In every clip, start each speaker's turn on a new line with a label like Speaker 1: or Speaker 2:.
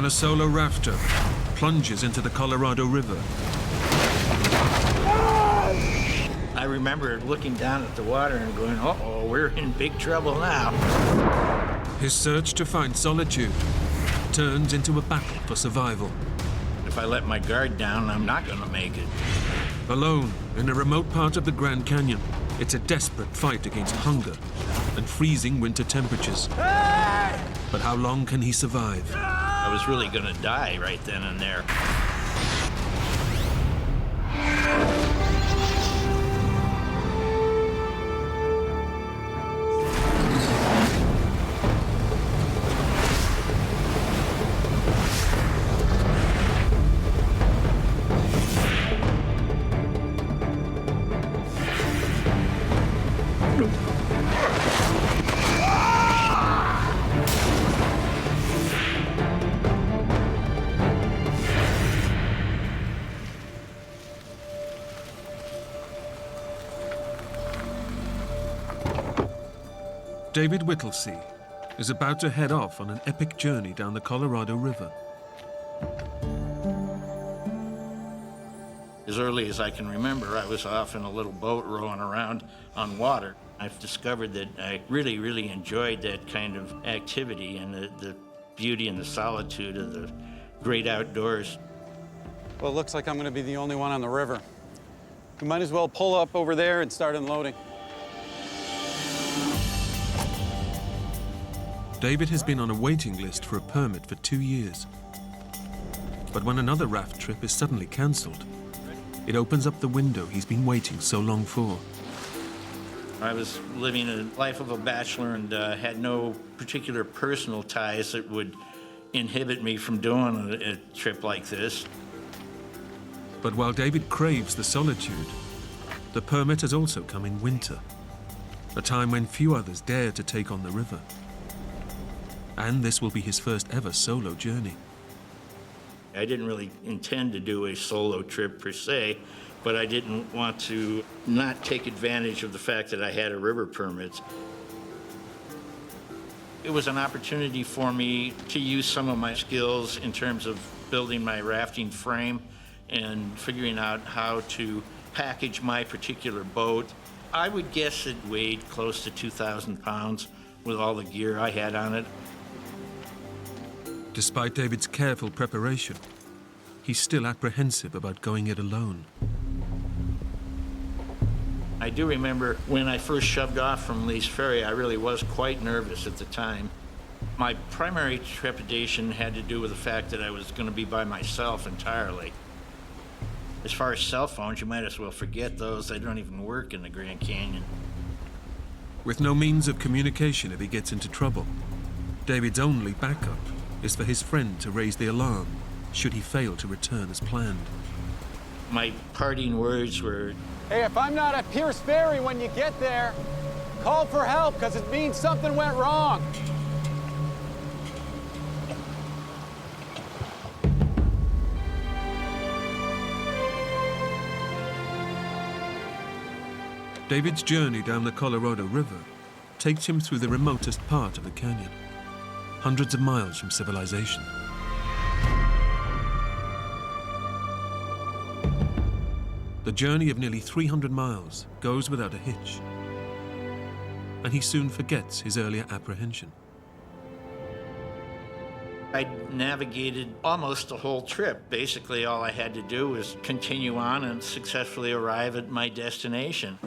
Speaker 1: when a solo rafter plunges into the Colorado River.
Speaker 2: I remember looking down at the water and going, uh-oh, we're in big trouble now.
Speaker 1: His search to find solitude turns into a battle for survival.
Speaker 2: If I let my guard down, I'm not going to make it.
Speaker 1: Alone in a remote part of the Grand Canyon, it's a desperate fight against hunger and freezing winter temperatures. But how long can he survive?
Speaker 2: I was really going to die right then and there.
Speaker 1: David Whittlesey is about to head off on an epic journey down the Colorado River.
Speaker 2: As early as I can remember, I was off in a little boat rowing around on water. I've discovered that I really, really enjoyed that kind of activity and the beauty and the solitude of the great outdoors.
Speaker 3: Well, it looks like I'm going to be the only one on the river. We might as well pull up over there and start unloading.
Speaker 1: David has been on a waiting list for a permit for 2 years. But when another raft trip is suddenly cancelled, it opens up the window he's been waiting so long for.
Speaker 2: I was living a life of a bachelor and had no particular personal ties that would inhibit me from doing a trip like this.
Speaker 1: But while David craves the solitude, the permit has also come in winter, a time when few others dare to take on the river. And this will be his first ever solo journey.
Speaker 2: I didn't really intend to do a solo trip per se, but I didn't want to not take advantage of the fact that I had a river permit. It was an opportunity for me to use some of my skills in terms of building my rafting frame and figuring out how to package my particular boat. I would guess it weighed close to 2,000 pounds with all the gear I had on it.
Speaker 1: Despite David's careful preparation, he's still apprehensive about going it alone.
Speaker 2: I do remember when I first shoved off from Lee's Ferry, I really was quite nervous at the time. My primary trepidation had to do with the fact that I was going to be by myself entirely. As far as cell phones, you might as well forget those. They don't even work in the Grand Canyon.
Speaker 1: With no means of communication if he gets into trouble, David's only backup is for his friend to raise the alarm should he fail to return as planned.
Speaker 2: My parting words were,
Speaker 3: Hey, if I'm not at Pierce Ferry when you get there, call for help, because it means something went wrong.
Speaker 1: David's journey down the Colorado River takes him through the remotest part of the canyon, hundreds of miles from civilization. The journey of nearly 300 miles goes without a hitch, and he soon forgets his earlier apprehension.
Speaker 2: I navigated almost the whole trip. Basically, all I had to do was continue on and successfully arrive at my destination.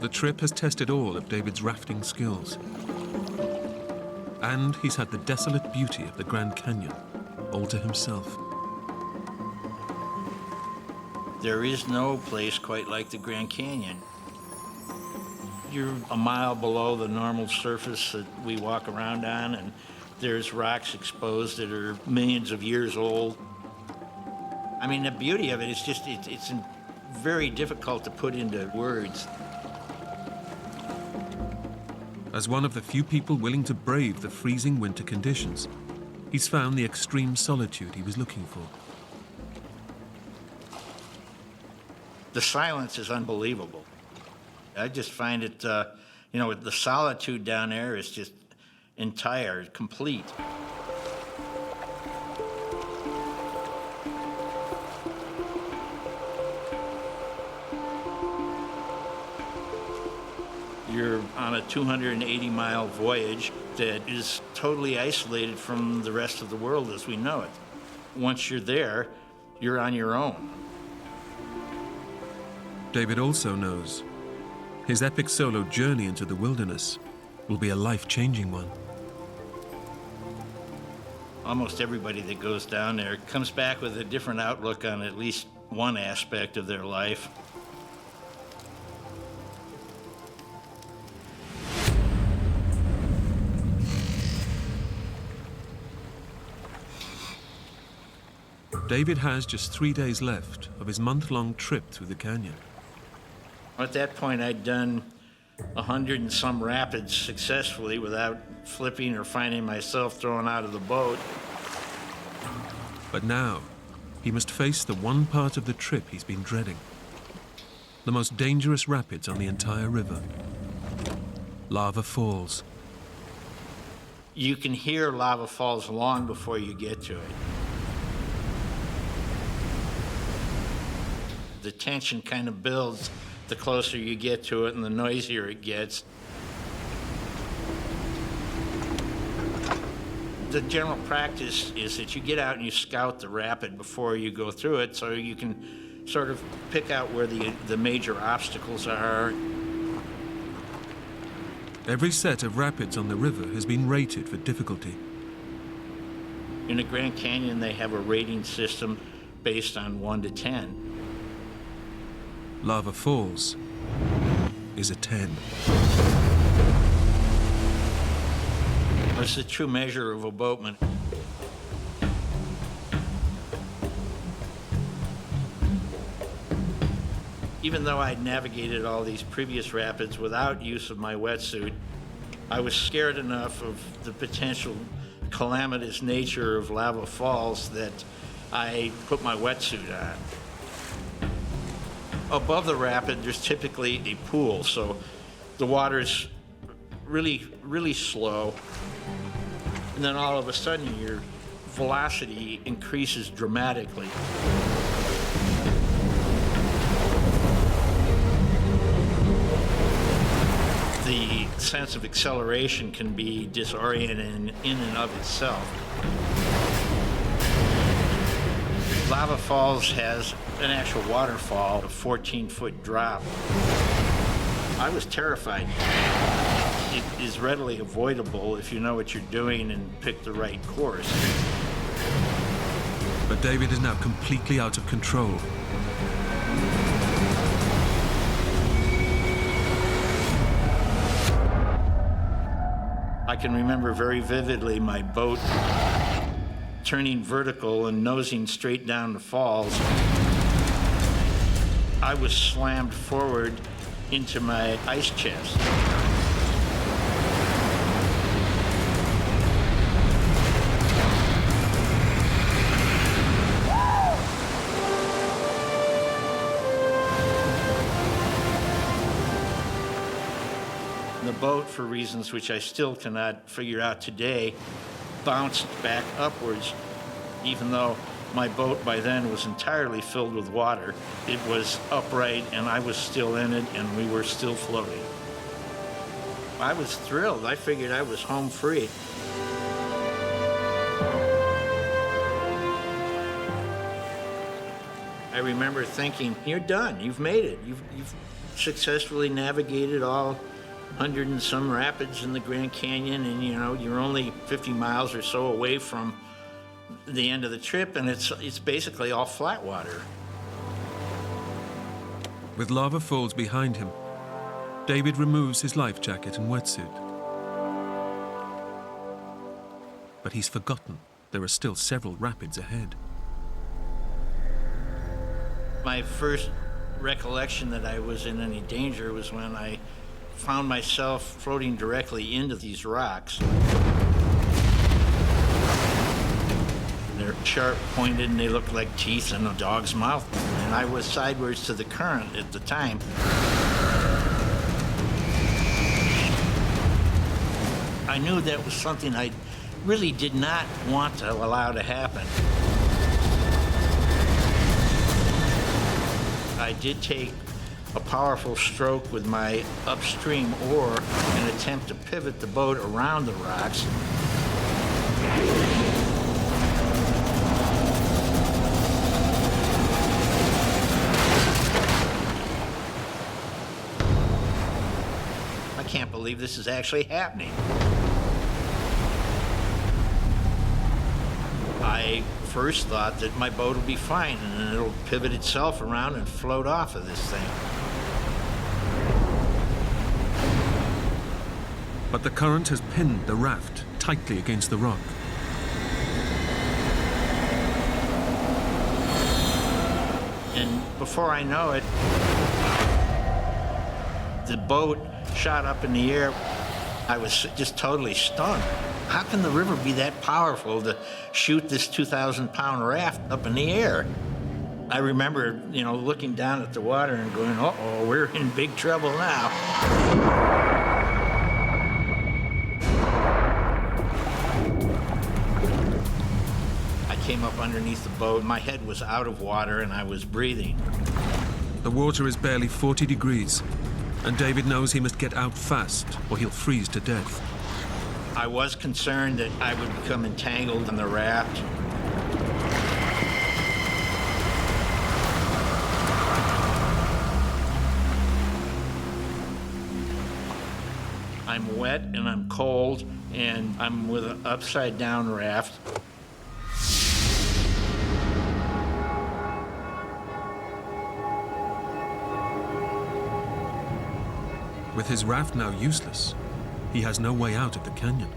Speaker 1: The trip has tested all of David's rafting skills, and he's had the desolate beauty of the Grand Canyon all to himself.
Speaker 2: There is no place quite like the Grand Canyon. You're a mile below the normal surface that we walk around on, and there's rocks exposed that are millions of years old. I mean, the beauty of it is just, it's very difficult to put into words.
Speaker 1: As one of the few people willing to brave the freezing winter conditions, he's found the extreme solitude he was looking for.
Speaker 2: The silence is unbelievable. I just find it, you know, the solitude down there is just entire, complete. You're on a 280-mile voyage that is totally isolated from the rest of the world as we know it. Once you're there, you're on your own.
Speaker 1: David also knows his epic solo journey into the wilderness will be a life-changing one.
Speaker 2: Almost everybody that goes down there comes back with a different outlook on at least one aspect of their life.
Speaker 1: David has just 3 days left of his month-long trip through the canyon.
Speaker 2: At that point, I'd done 100 and some rapids successfully without flipping or finding myself thrown out of the boat.
Speaker 1: But now, he must face the one part of the trip he's been dreading. The most dangerous rapids on the entire river. Lava Falls.
Speaker 2: You can hear lava falls long before you get to it. The tension kind of builds the closer you get to it and the noisier it gets. The general practice is that you get out and you scout the rapid before you go through it so you can sort of pick out where the major obstacles are.
Speaker 1: Every set of rapids on the river has been rated for difficulty.
Speaker 2: In the Grand Canyon, they have a rating system based on 1 to 10.
Speaker 1: Lava Falls is a 10.
Speaker 2: It's the true measure of a boatman. Even though I'd navigated all these previous rapids without use of my wetsuit, I was scared enough of the potential calamitous nature of lava falls that I put my wetsuit on. Above the rapid, there's typically a pool, so the water's really, really slow. And then all of a sudden, your velocity increases dramatically. The sense of acceleration can be disorienting in and of itself. Lava Falls has an actual waterfall, a 14-foot drop. I was terrified. It is readily avoidable if you know what you're doing and pick the right course.
Speaker 1: But David is now completely out of control.
Speaker 2: I can remember very vividly my boat turning vertical and nosing straight down the falls. I was slammed forward into my ice chest. The boat, for reasons which I still cannot figure out today, bounced back upwards, even though my boat by then was entirely filled with water. It was upright and I was still in it and we were still floating. I was thrilled. I figured I was home free. I remember thinking, you're done, you've made it. You've successfully navigated all 100 and some rapids in the Grand Canyon, and you're only 50 miles or so away from the end of the trip, and it's basically all flat water.
Speaker 1: With Lava Falls behind him, David removes his life jacket and wetsuit. But he's forgotten there are still several rapids ahead.
Speaker 2: My first recollection that I was in any danger was when I found myself floating directly into these rocks. They're sharp pointed and they look like teeth in a dog's mouth. And I was sideways to the current at the time. I knew that was something I really did not want to allow to happen. I did take a powerful stroke with my upstream oar in an attempt to pivot the boat around the rocks. I can't believe this is actually happening. I first thought that my boat will be fine and then it'll pivot itself around and float off of this thing.
Speaker 1: But the current has pinned the raft tightly against the rock.
Speaker 2: And before I know it, the boat shot up in the air. I was just totally stunned. How can the river be that powerful to shoot this 2,000-pound raft up in the air? I remember, looking down at the water and going, uh-oh, we're in big trouble now. I came up underneath the boat. My head was out of water and I was breathing.
Speaker 1: The water is barely 40 degrees, and David knows he must get out fast or he'll freeze to death.
Speaker 2: I was concerned that I would become entangled in the raft. I'm wet and I'm cold and I'm with an upside-down raft.
Speaker 1: With his raft now useless, he has no way out of the canyon.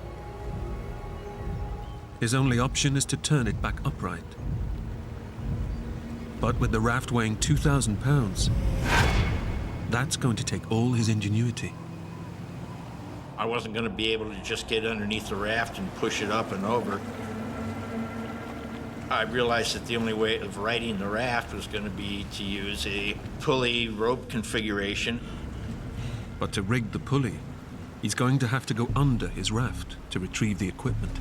Speaker 1: His only option is to turn it back upright. But with the raft weighing 2,000 pounds, that's going to take all his ingenuity.
Speaker 2: I wasn't going to be able to just get underneath the raft and push it up and over. I realized that the only way of righting the raft was going to be to use a pulley rope configuration.
Speaker 1: But to rig the pulley, he's going to have to go under his raft to retrieve the equipment.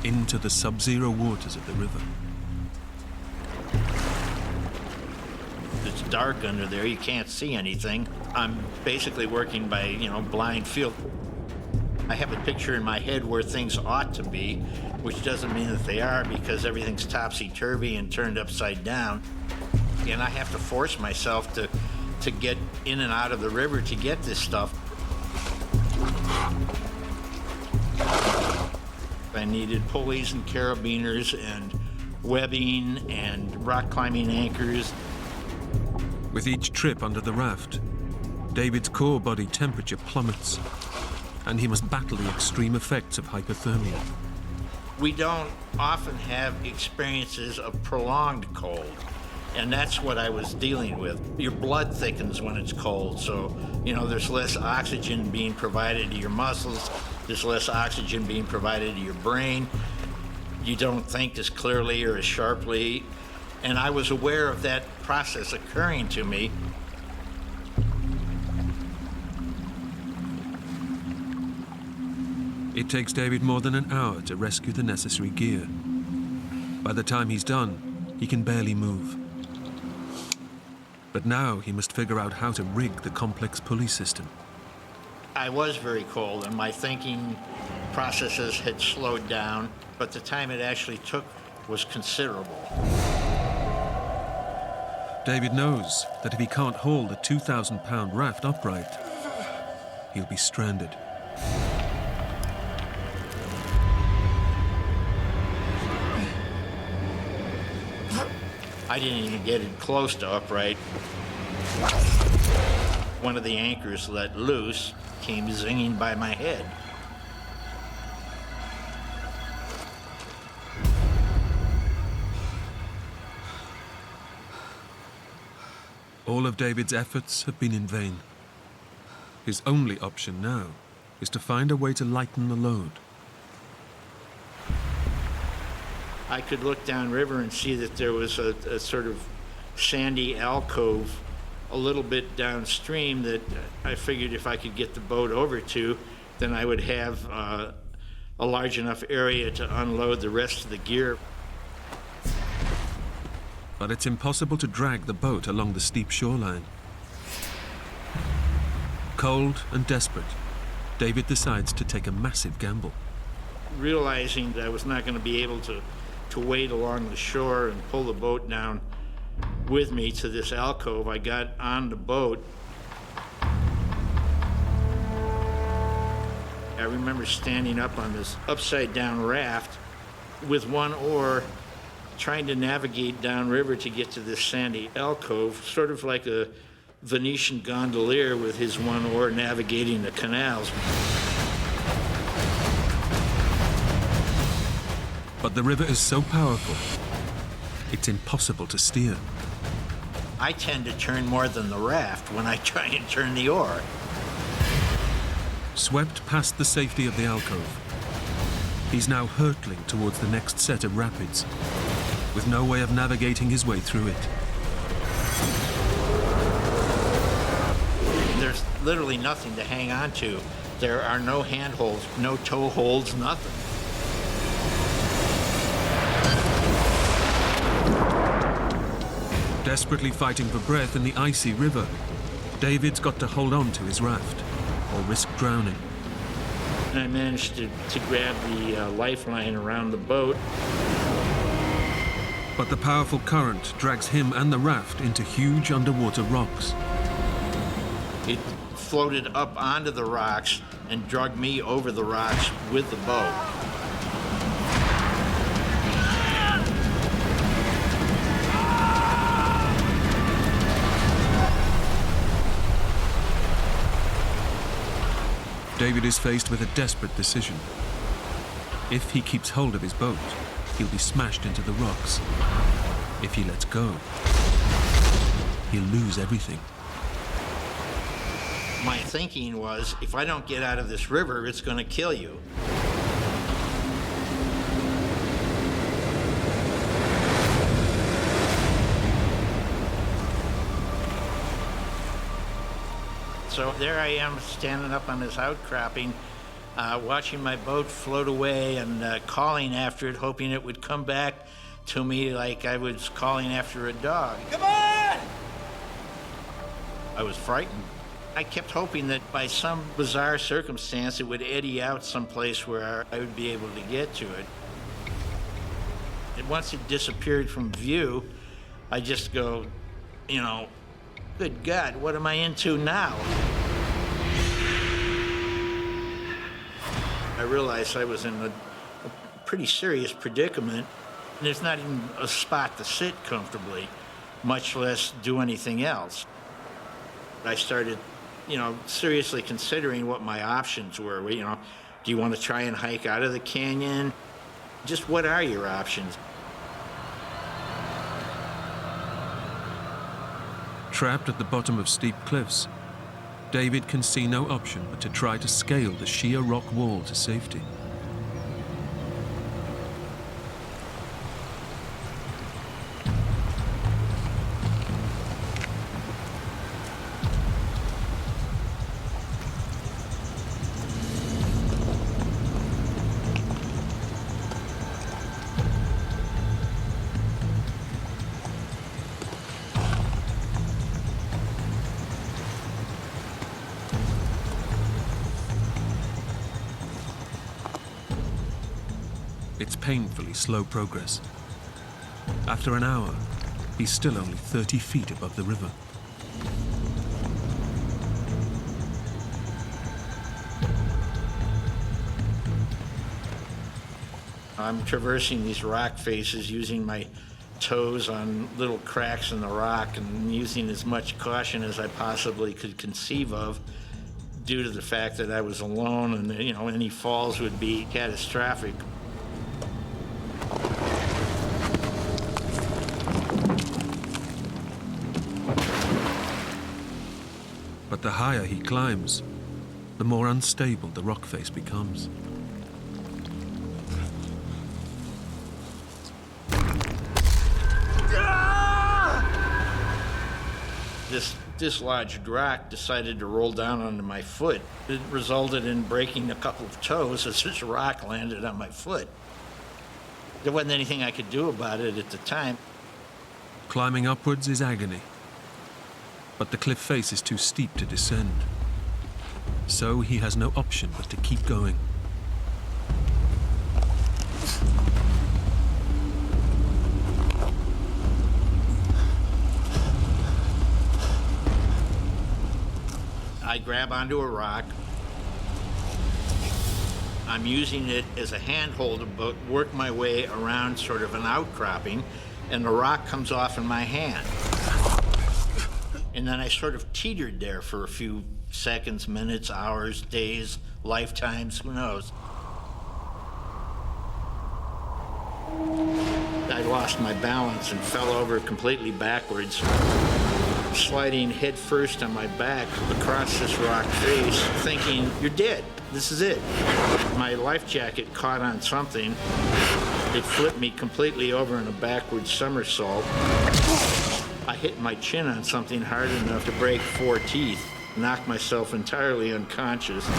Speaker 1: Into the sub-zero waters of the river.
Speaker 2: It's dark under there, you can't see anything. I'm basically working by, blind feel. I have a picture in my head where things ought to be, which doesn't mean that they are because everything's topsy-turvy and turned upside down. And I have to force myself to get in and out of the river to get this stuff. I needed pulleys and carabiners and webbing and rock climbing anchors.
Speaker 1: With each trip under the raft, David's core body temperature plummets, and he must battle the extreme effects of hypothermia.
Speaker 2: We don't often have experiences of prolonged cold, and that's what I was dealing with. Your blood thickens when it's cold, so, there's less oxygen being provided to your muscles, there's less oxygen being provided to your brain. You don't think as clearly or as sharply, and I was aware of that process occurring to me.
Speaker 1: It takes David more than an hour to rescue the necessary gear. By the time he's done, he can barely move. But now he must figure out how to rig the complex pulley system.
Speaker 2: I was very cold, and my thinking processes had slowed down, but the time it actually took was considerable.
Speaker 1: David knows that if he can't haul the 2,000-pound raft upright, he'll be stranded.
Speaker 2: I didn't even get it close to upright. One of the anchors let loose, came zinging by my head.
Speaker 1: All of David's efforts have been in vain. His only option now is to find a way to lighten the load.
Speaker 2: I could look downriver and see that there was a sort of sandy alcove a little bit downstream that I figured if I could get the boat over to, then I would have a large enough area to unload the rest of the gear.
Speaker 1: But it's impossible to drag the boat along the steep shoreline. Cold and desperate, David decides to take a massive gamble.
Speaker 2: Realizing that I was not going to be able to wade along the shore and pull the boat down with me to this alcove, I got on the boat. I remember standing up on this upside-down raft with one oar, trying to navigate downriver to get to this sandy alcove, sort of like a Venetian gondolier with his one oar navigating the canals.
Speaker 1: But the river is so powerful, it's impossible to steer.
Speaker 2: I tend to turn more than the raft when I try and turn the oar.
Speaker 1: Swept past the safety of the alcove, he's now hurtling towards the next set of rapids, with no way of navigating his way through it.
Speaker 2: There's literally nothing to hang on to. There are no handholds, no toe holds, nothing.
Speaker 1: Desperately fighting for breath in the icy river, David's got to hold on to his raft or risk drowning.
Speaker 2: And I managed to grab the lifeline around the boat.
Speaker 1: But the powerful current drags him and the raft into huge underwater rocks.
Speaker 2: It floated up onto the rocks and dragged me over the rocks with the boat.
Speaker 1: David is faced with a desperate decision. If he keeps hold of his boat, he'll be smashed into the rocks. If he lets go, he'll lose everything.
Speaker 2: My thinking was, if I don't get out of this river, it's going to kill you. So there I am, standing up on this outcropping, watching my boat float away and calling after it, hoping it would come back to me like I was calling after a dog. Come on! I was frightened. I kept hoping that by some bizarre circumstance it would eddy out someplace where I would be able to get to it. And once it disappeared from view, I just go, good God, what am I into now? I realized I was in a pretty serious predicament. There's not even a spot to sit comfortably, much less do anything else. I started, seriously considering what my options were. Do you want to try and hike out of the canyon? Just what are your options?
Speaker 1: Trapped at the bottom of steep cliffs, David can see no option but to try to scale the sheer rock wall to safety. It's painfully slow progress. After an hour, he's still only 30 feet above the river.
Speaker 2: I'm traversing these rock faces using my toes on little cracks in the rock and using as much caution as I possibly could conceive of, due to the fact that I was alone and any falls would be catastrophic.
Speaker 1: But the higher he climbs, the more unstable the rock face becomes.
Speaker 2: this large rock decided to roll down onto my foot. It resulted in breaking a couple of toes as this rock landed on my foot. There wasn't anything I could do about it at the time.
Speaker 1: Climbing upwards is agony, but the cliff face is too steep to descend. So he has no option but to keep going.
Speaker 2: I grab onto a rock. I'm using it as a handhold to work my way around sort of an outcropping, and the rock comes off in my hand. And then I sort of teetered there for a few seconds, minutes, hours, days, lifetimes, who knows. I lost my balance and fell over completely backwards, sliding head first on my back across this rock face, thinking, you're dead, this is it. My life jacket caught on something. It flipped me completely over in a backward somersault. I hit my chin on something hard enough to break 4 teeth, knocked myself entirely unconscious.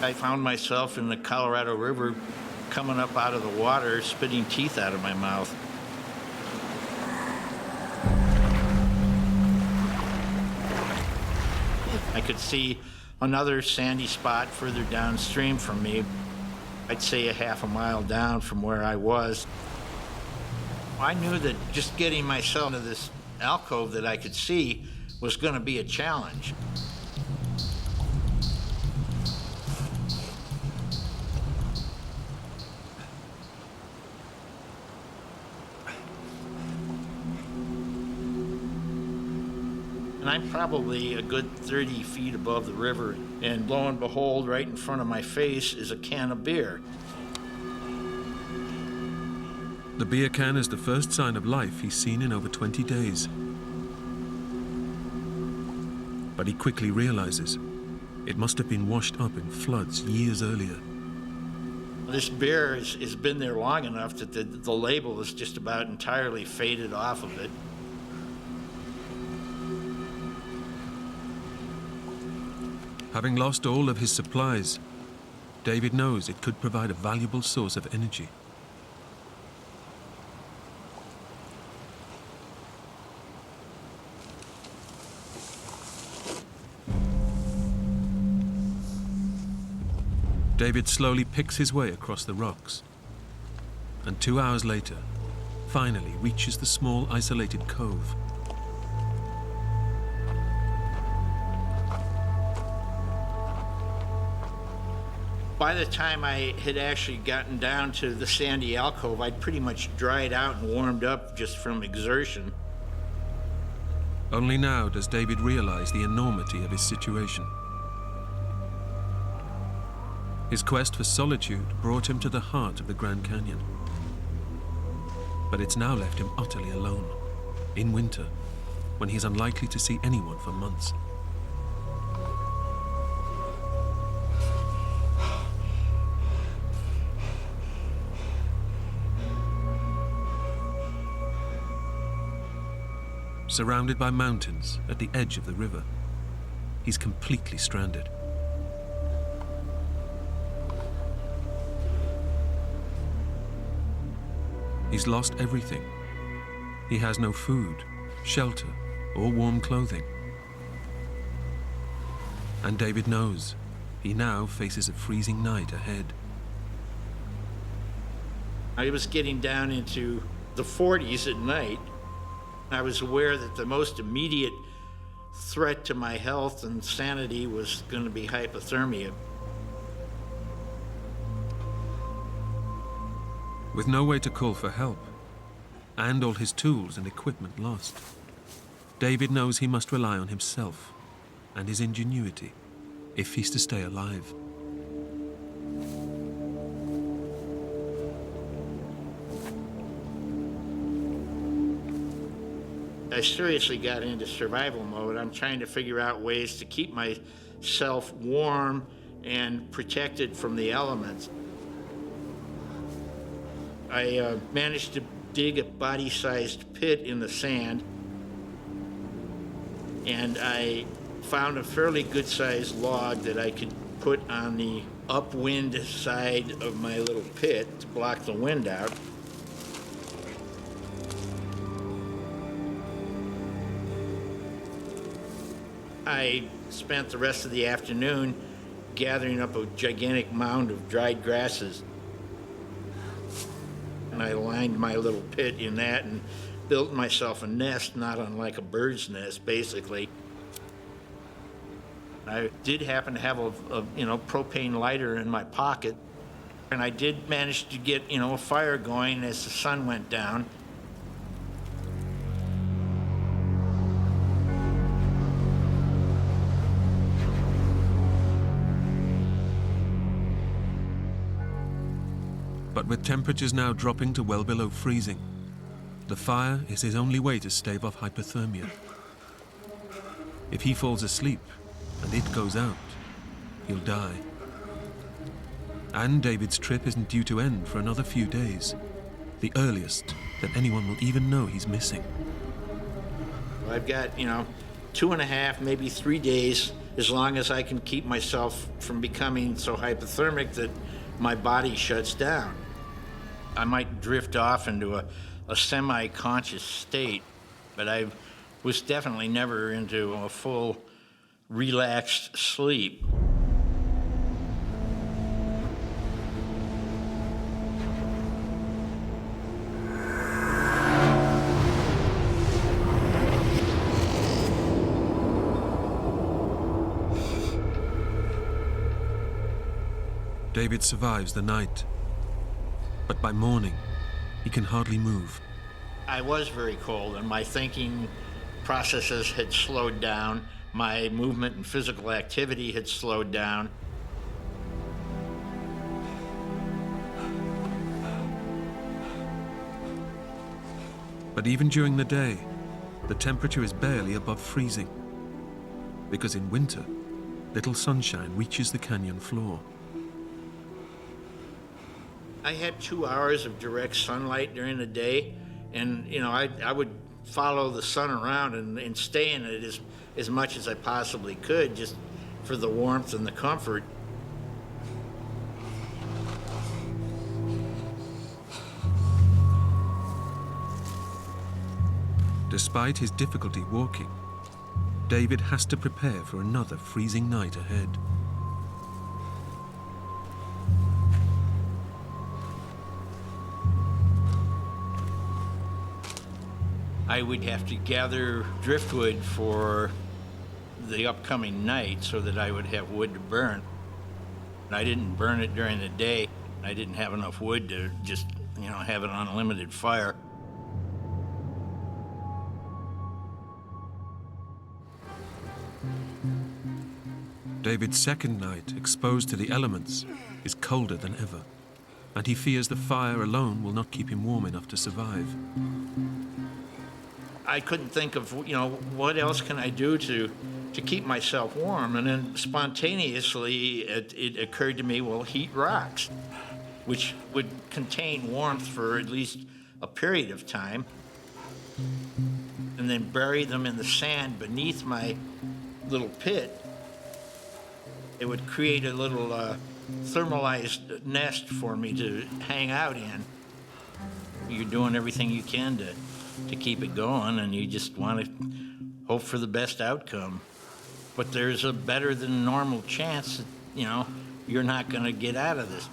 Speaker 2: I found myself in the Colorado River coming up out of the water, spitting teeth out of my mouth. I could see another sandy spot further downstream from me. I'd say a half a mile down from where I was. I knew that just getting myself into this alcove that I could see was going to be a challenge. And I'm probably a good 30 feet above the river, and lo and behold, right in front of my face is a can of beer.
Speaker 1: The beer can is the first sign of life he's seen in over 20 days. But he quickly realizes it must have been washed up in floods years earlier.
Speaker 2: This beer has been there long enough that the label is just about entirely faded off of it.
Speaker 1: Having lost all of his supplies, David knows it could provide a valuable source of energy. David slowly picks his way across the rocks, and 2 hours later, finally reaches the small isolated cove.
Speaker 2: By the time I had actually gotten down to the sandy alcove, I'd pretty much dried out and warmed up just from exertion.
Speaker 1: Only now does David realize the enormity of his situation. His quest for solitude brought him to the heart of the Grand Canyon. But it's now left him utterly alone, in winter, when he's unlikely to see anyone for months. Surrounded by mountains at the edge of the river, he's completely stranded. He's lost everything. He has no food, shelter, or warm clothing. And David knows he now faces a freezing night ahead.
Speaker 2: I was getting down into the 40s at night. I was aware that the most immediate threat to my health and sanity was going to be hypothermia.
Speaker 1: With no way to call for help, and all his tools and equipment lost, David knows he must rely on himself and his ingenuity if he's to stay alive.
Speaker 2: I seriously got into survival mode. I'm trying to figure out ways to keep myself warm and protected from the elements. I managed to dig a body-sized pit in the sand, and I found a fairly good-sized log that I could put on the upwind side of my little pit to block the wind out. I spent the rest of the afternoon gathering up a gigantic mound of dried grasses. And I lined my little pit in that and built myself a nest, not unlike a bird's nest, basically. I did happen to have a propane lighter in my pocket, and I did manage to get, a fire going as the sun went down.
Speaker 1: But with temperatures now dropping to well below freezing, the fire is his only way to stave off hypothermia. If he falls asleep and it goes out, he'll die. And David's trip isn't due to end for another few days, the earliest that anyone will even know he's missing.
Speaker 2: I've got, 2.5, maybe 3 days, as long as I can keep myself from becoming so hypothermic that my body shuts down. I might drift off into a semi-conscious state, but I was definitely never into a full, relaxed sleep.
Speaker 1: David survives the night, but by morning, he can hardly move.
Speaker 2: I was very cold, and my thinking processes had slowed down. My movement and physical activity had slowed down.
Speaker 1: But even during the day, the temperature is barely above freezing, because in winter, little sunshine reaches the canyon floor.
Speaker 2: I had 2 hours of direct sunlight during the day, and I would follow the sun around and stay in it as much as I possibly could, just for the warmth and the comfort.
Speaker 1: Despite his difficulty walking, David has to prepare for another freezing night ahead.
Speaker 2: I would have to gather driftwood for the upcoming night so that I would have wood to burn. I didn't burn it during the day. I didn't have enough wood to just, have an unlimited fire.
Speaker 1: David's second night, exposed to the elements, is colder than ever, and he fears the fire alone will not keep him warm enough to survive.
Speaker 2: I couldn't think of, what else can I do to keep myself warm? And then spontaneously, it occurred to me, well, heat rocks, which would contain warmth for at least a period of time, and then bury them in the sand beneath my little pit. It would create a little thermalized nest for me to hang out in. You're doing everything you can to keep it going, and you just want to hope for the best outcome. But there's a better than normal chance that, you're not going to get out of this.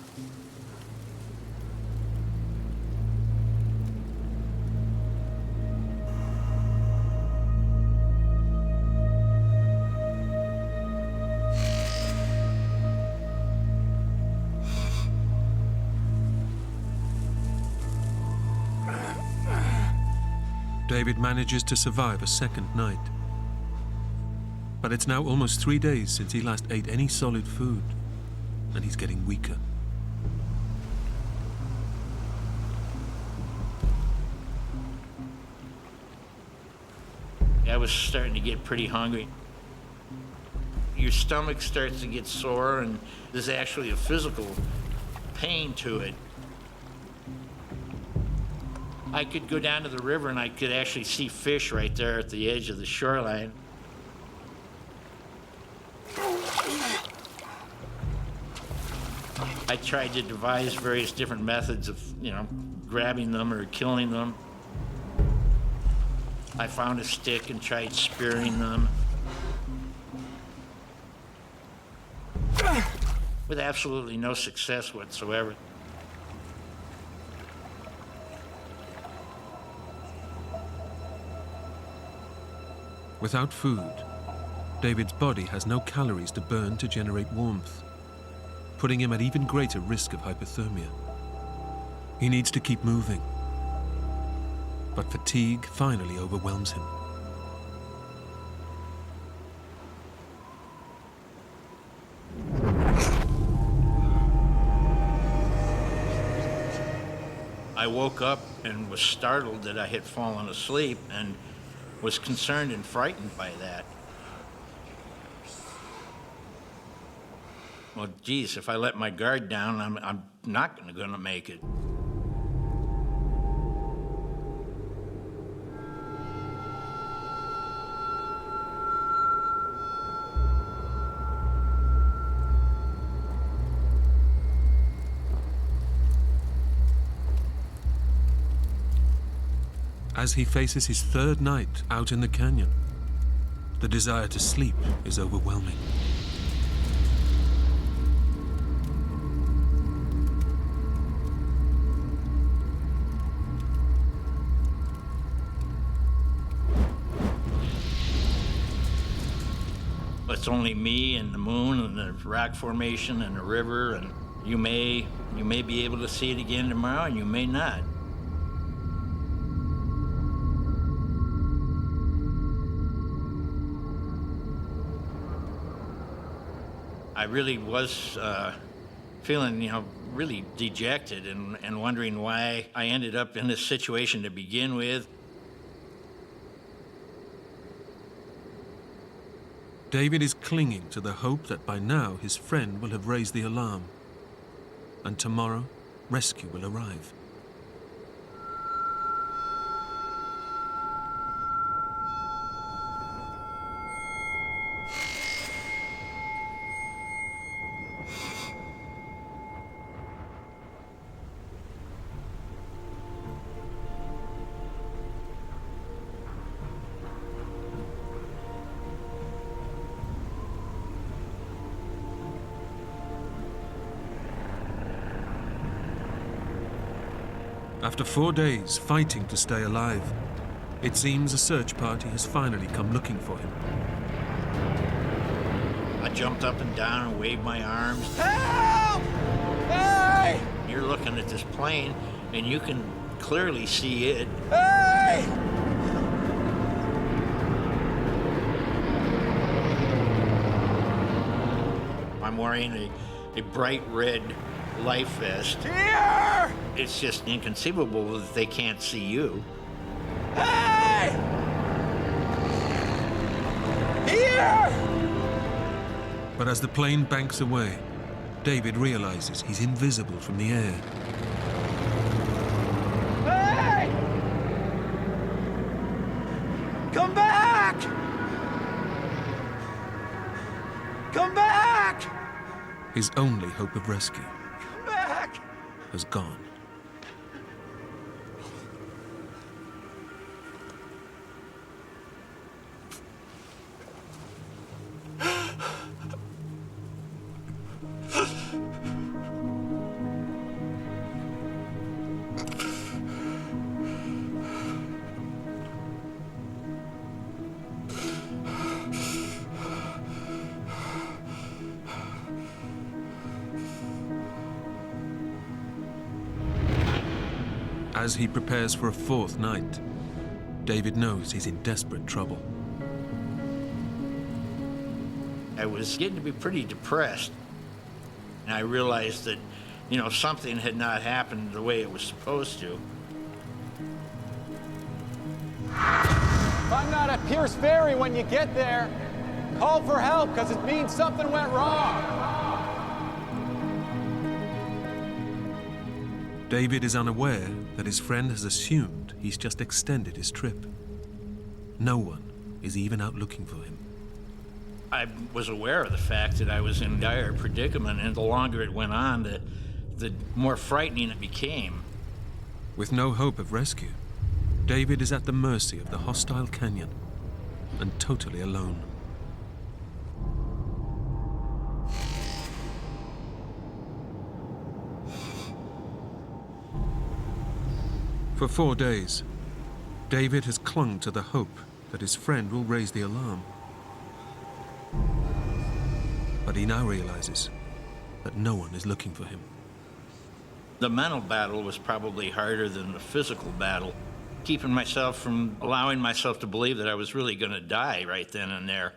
Speaker 1: David manages to survive a second night. But it's now almost 3 days since he last ate any solid food, and he's getting weaker.
Speaker 2: I was starting to get pretty hungry. Your stomach starts to get sore, and there's actually a physical pain to it. I could go down to the river and I could actually see fish right there at the edge of the shoreline. I tried to devise various different methods of, grabbing them or killing them. I found a stick and tried spearing them. With absolutely no success whatsoever.
Speaker 1: Without food, David's body has no calories to burn to generate warmth, putting him at even greater risk of hypothermia. He needs to keep moving, but fatigue finally overwhelms him.
Speaker 2: I woke up and was startled that I had fallen asleep and was concerned and frightened by that. Well, geez, if I let my guard down, I'm not going to make it.
Speaker 1: As he faces his third night out in the canyon, the desire to sleep is overwhelming.
Speaker 2: It's only me and the moon and the rock formation and the river, and you may be able to see it again tomorrow, and you may not. I really was feeling, really dejected and wondering why I ended up in this situation to begin with.
Speaker 1: David is clinging to the hope that by now his friend will have raised the alarm, and tomorrow rescue will arrive. After 4 days fighting to stay alive, it seems a search party has finally come looking for him.
Speaker 2: I jumped up and down and waved my arms.
Speaker 4: Help! Hey!
Speaker 2: You're looking at this plane, and you can clearly see it.
Speaker 4: Hey!
Speaker 2: I'm wearing a bright red life vest.
Speaker 4: Here!
Speaker 2: It's just inconceivable that they can't see you.
Speaker 4: Hey! Here!
Speaker 1: But as the plane banks away, David realizes he's invisible from the air.
Speaker 4: Hey! Come back! Come back!
Speaker 1: His only hope of rescue
Speaker 4: Come back!
Speaker 1: has gone. As he prepares for a fourth night, David knows he's in desperate trouble.
Speaker 2: I was getting to be pretty depressed. And I realized that, something had not happened the way it was supposed to.
Speaker 4: Fire!
Speaker 3: I'm not at Pierce Ferry when you get there. Call for help, because it means something went wrong.
Speaker 1: David is unaware that his friend has assumed he's just extended his trip. No one is even out looking for him.
Speaker 2: I was aware of the fact that I was in a dire predicament, and the longer it went on, the more frightening it became.
Speaker 1: With no hope of rescue, David is at the mercy of the hostile canyon and totally alone. For 4 days, David has clung to the hope that his friend will raise the alarm. But he now realizes that no one is looking for him.
Speaker 2: The mental battle was probably harder than the physical battle, keeping myself from allowing myself to believe that I was really going to die right then and there.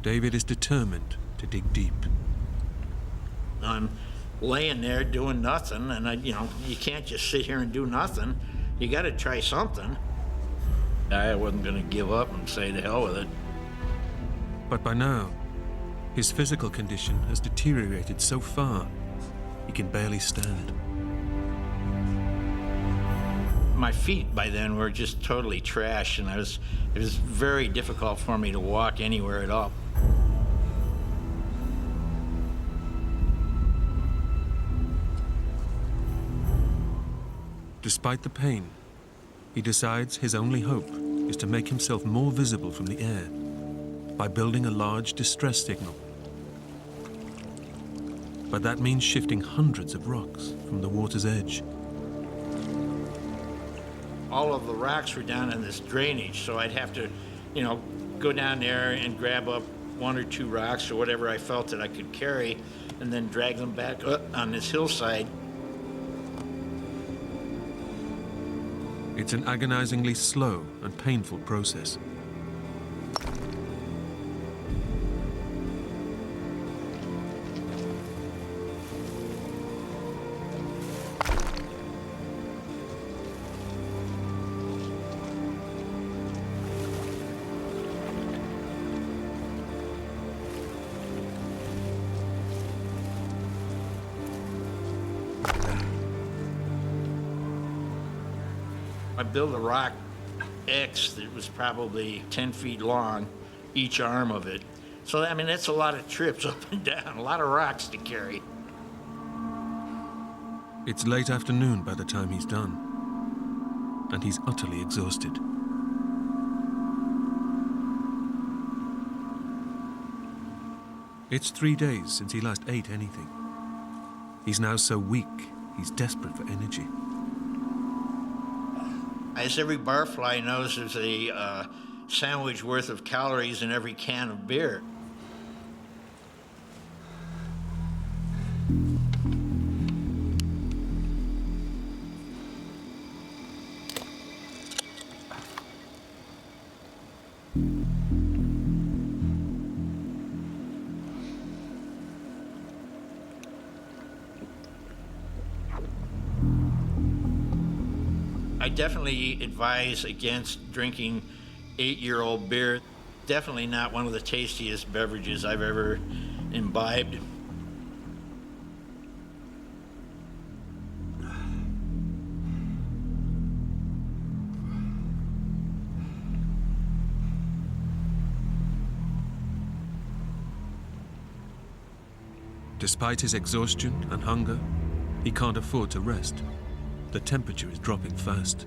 Speaker 1: David is determined to dig deep.
Speaker 2: I'm laying there doing nothing, and you can't just sit here and do nothing. You got to try something. I wasn't going to give up and say to hell with it.
Speaker 1: But by now, his physical condition has deteriorated so far, he can barely stand.
Speaker 2: My feet by then were just totally trashed, and it was very difficult for me to walk anywhere at all.
Speaker 1: Despite the pain, he decides his only hope is to make himself more visible from the air by building a large distress signal. But that means shifting hundreds of rocks from the water's edge.
Speaker 2: All of the rocks were down in this drainage, so I'd have to, go down there and grab up 1 or 2 rocks or whatever I felt that I could carry, and then drag them back up on this hillside.
Speaker 1: It's an agonizingly slow and painful process.
Speaker 2: I built a rock X that was probably 10 feet long, each arm of it. So, that's a lot of trips up and down, a lot of rocks to carry.
Speaker 1: It's late afternoon by the time he's done, and he's utterly exhausted. It's 3 days since he last ate anything. He's now so weak, he's desperate for energy.
Speaker 2: As every barfly knows, there's a sandwich worth of calories in every can of beer. I definitely advise against drinking 8-year-old beer. Definitely not one of the tastiest beverages I've ever imbibed.
Speaker 1: Despite his exhaustion and hunger, he can't afford to rest. The temperature is dropping fast,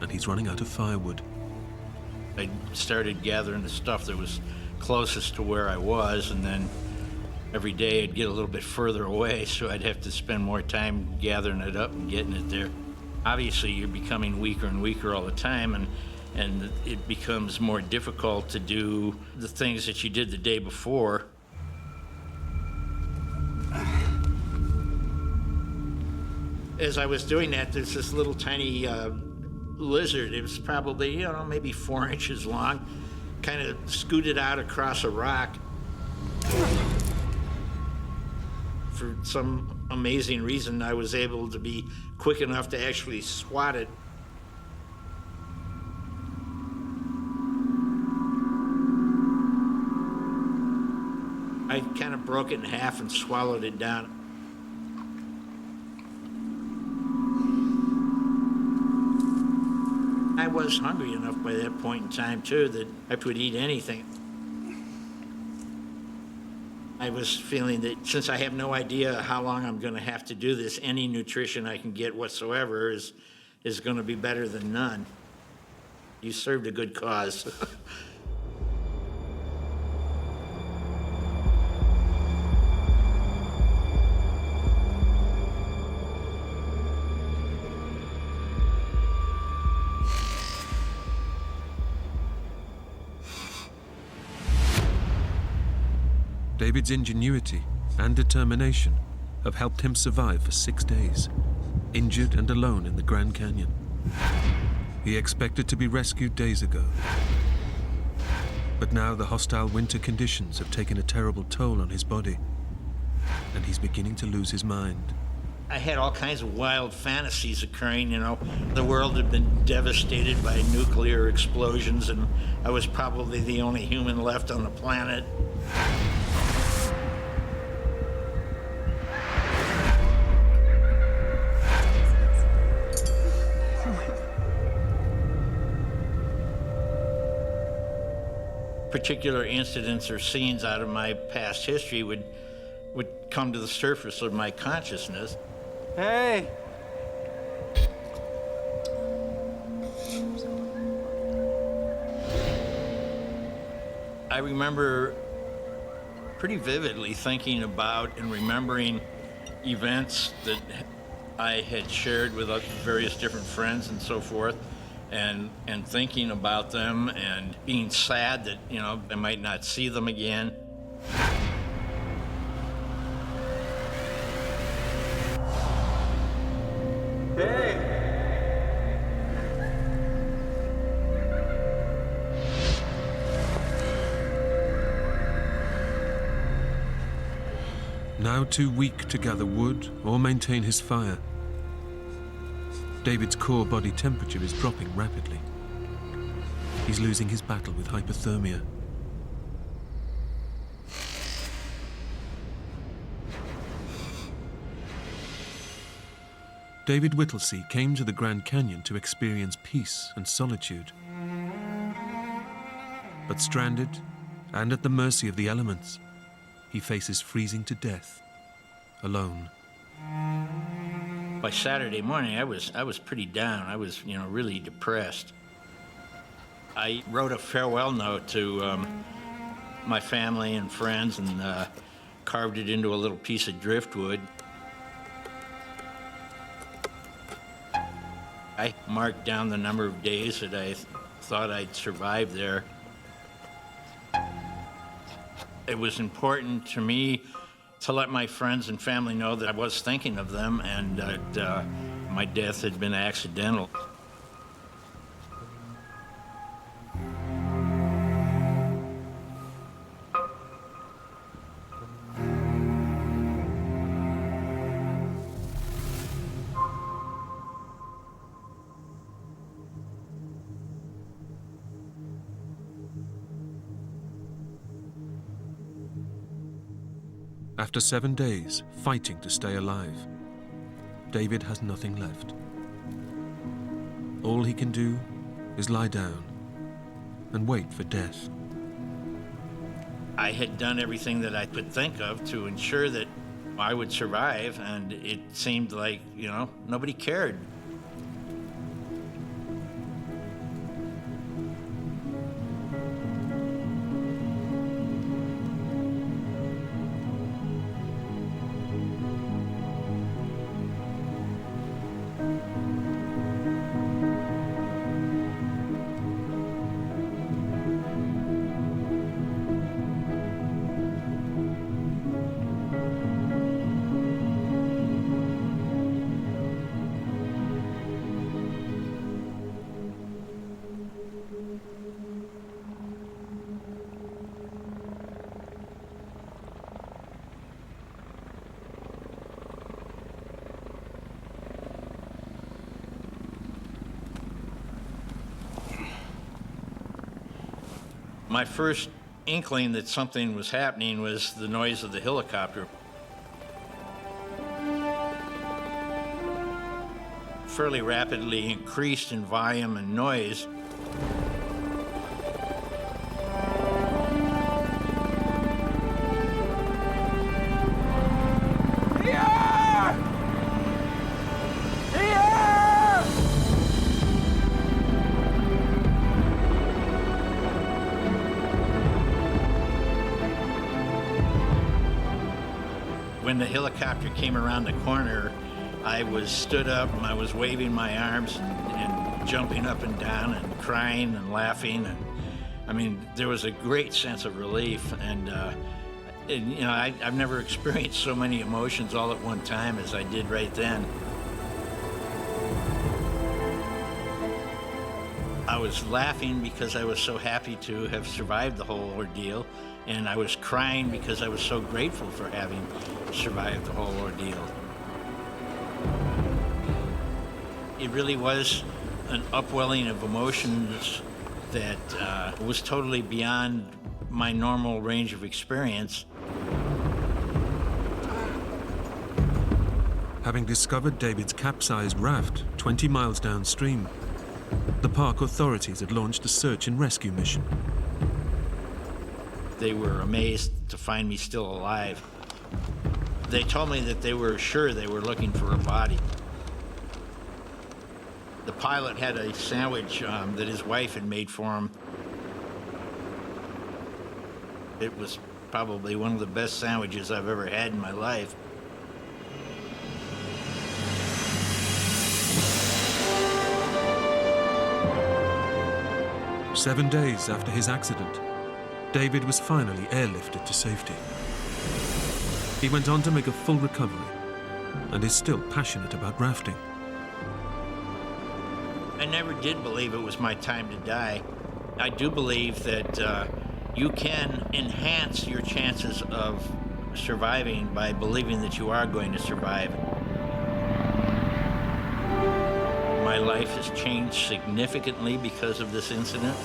Speaker 1: and he's running out of firewood.
Speaker 2: I started gathering the stuff that was closest to where I was, and then every day I'd get a little bit further away, so I'd have to spend more time gathering it up and getting it there. Obviously, you're becoming weaker and weaker all the time, and it becomes more difficult to do the things that you did the day before. As I was doing that, there's this little tiny lizard. It was probably, maybe 4 inches long, kind of scooted out across a rock. For some amazing reason, I was able to be quick enough to actually swat it. I kind of broke it in half and swallowed it down. I was hungry enough by that point in time, too, that I would eat anything. I was feeling that since I have no idea how long I'm going to have to do this, any nutrition I can get whatsoever is going to be better than none. You served a good cause.
Speaker 1: David's ingenuity and determination have helped him survive for 6 days, injured and alone in the Grand Canyon. He expected to be rescued days ago. But now the hostile winter conditions have taken a terrible toll on his body, and he's beginning to lose his mind.
Speaker 2: I had all kinds of wild fantasies occurring, you know. The world had been devastated by nuclear explosions, and I was probably the only human left on the planet. Particular incidents or scenes out of my past history would come to the surface of my consciousness.
Speaker 3: Hey!
Speaker 2: I remember pretty vividly thinking about and remembering events that I had shared with various different friends and so forth, and thinking about them and being sad that, you know, I might not see them again.
Speaker 1: Now too weak to gather wood or maintain his fire, David's core body temperature is dropping rapidly. He's losing his battle with hypothermia. David Whittlesey came to the Grand Canyon to experience peace and solitude. But stranded and at the mercy of the elements, he faces freezing to death, alone.
Speaker 2: By Saturday morning, I was pretty down. I was, you know, really depressed. I wrote a farewell note to my family and friends and carved it into a little piece of driftwood. I marked down the number of days that I thought I'd survive there. It was important to me to let my friends and family know that I was thinking of them and that my death had been accidental.
Speaker 1: After 7 days fighting to stay alive, David has nothing left. All he can do is lie down and wait for death.
Speaker 2: I had done everything that I could think of to ensure that I would survive, and it seemed like, you know, nobody cared. My first inkling that something was happening was the noise of the helicopter. Fairly rapidly increased in volume and noise. When the helicopter came around the corner, I was stood up and I was waving my arms and jumping up and down and crying and laughing. And I mean, there was a great sense of relief. And you know, I've never experienced so many emotions all at one time as I did right then. I was laughing because I was so happy to have survived the whole ordeal, and I was crying because I was so grateful for having survived the whole ordeal. It really was an upwelling of emotions that was totally beyond my normal range of experience.
Speaker 1: Having discovered David's capsized raft 20 miles downstream, the park authorities had launched a search and rescue mission.
Speaker 2: They were amazed to find me still alive. They told me that they were sure they were looking for a body. The pilot had a sandwich that his wife had made for him. It was probably one of the best sandwiches I've ever had in my life.
Speaker 1: Seven days after his accident, David was finally airlifted to safety. He went on to make a full recovery and is still passionate about rafting.
Speaker 2: I never did believe it was my time to die. I do believe that you can enhance your chances of surviving by believing that you are going to survive. My life has changed significantly because of this incident.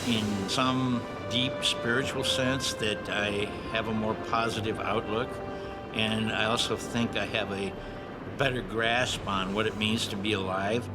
Speaker 2: In some deep spiritual sense, that I have a more positive outlook, and I also think I have a better grasp on what it means to be alive.